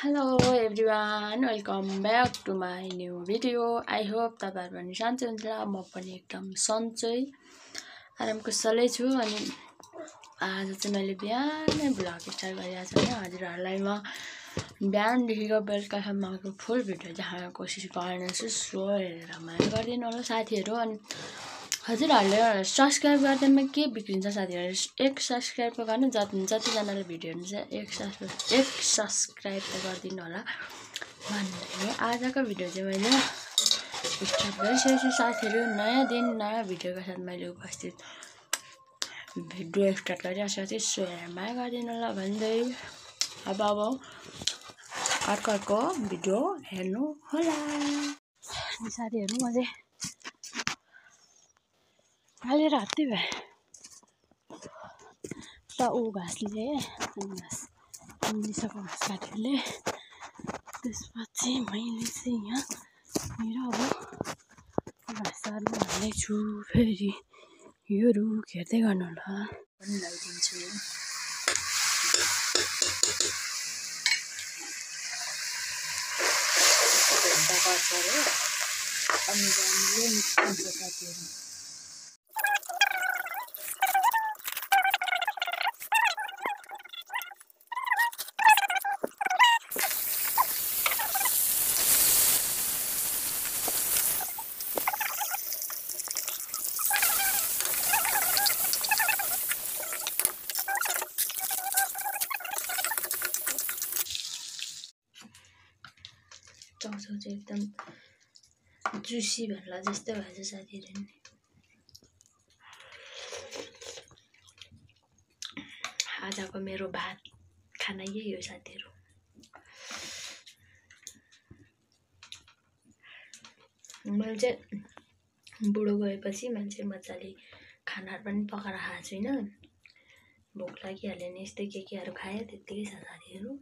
Hello everyone, welcome back to my new video. I hope तपाईहरु पनि सन्चै हुनुहुन्छ। म पनि एकदम सन्चै आरामको सलै छु। अनि आज चाहिँ मैले बिहानै भ्लग स्टार्ट गरिरहेको छु हैन। हजुरहरुलाई म बिहानदेखिको बेलुकासम्मको फुल भिडियो देखाउने कोसिस गर्नेछु। सो हेरेर माया गरिदिनु होला साथीहरु। अनि हजुरहरुले सब्स्क्राइब गर्दैमा के बिग्रिन्छ साथीहरु, एक सब्स्क्राइब गर्नु। जतिजनाले भिडियो हेर्नुहुन्छ एक सब्स्क्राइब त गरिदिनु होला भन्दै आजको भिडियो चाहिँ मैले स्टार्ट गरिसकेछु साथीहरु। नयाँ दिन नयाँ भिडियोको साथ मैले उपस्थित भिडियो स्टार्ट गरिरहेको छु। सो हेरेर माया गरिदिनु होला भन्दै अब अर्को भिडियो हेर्नु होला साथीहरु। म चाहिँ अहिले राति भए त घाँसले अनि घाँस मिसको घाँस काटेरले त्यसपछि मैले चाहिँ यहाँ मेरो अब घाँसहरू हाल्दैछु। फेरि यो रुख हेर्दै गर्नु होला पनि लगाइदिन्छु। अनि हामीले निस्किन्छ साथीहरु। चाउचाउ चाहिँ एकदम जुसी भन्ला जस्तै भएछ साथीहरु। आजको मेरो भात खाना यही हो साथीहरु। मैले चाहिँ बुढो गएपछि मान्छे मजाले खानाहरु पनि पकाएर खाएको छैन। भोक लागिहाल्यो नि यस्तै केकेहरु खाए त्यतिकै छ साथीहरु।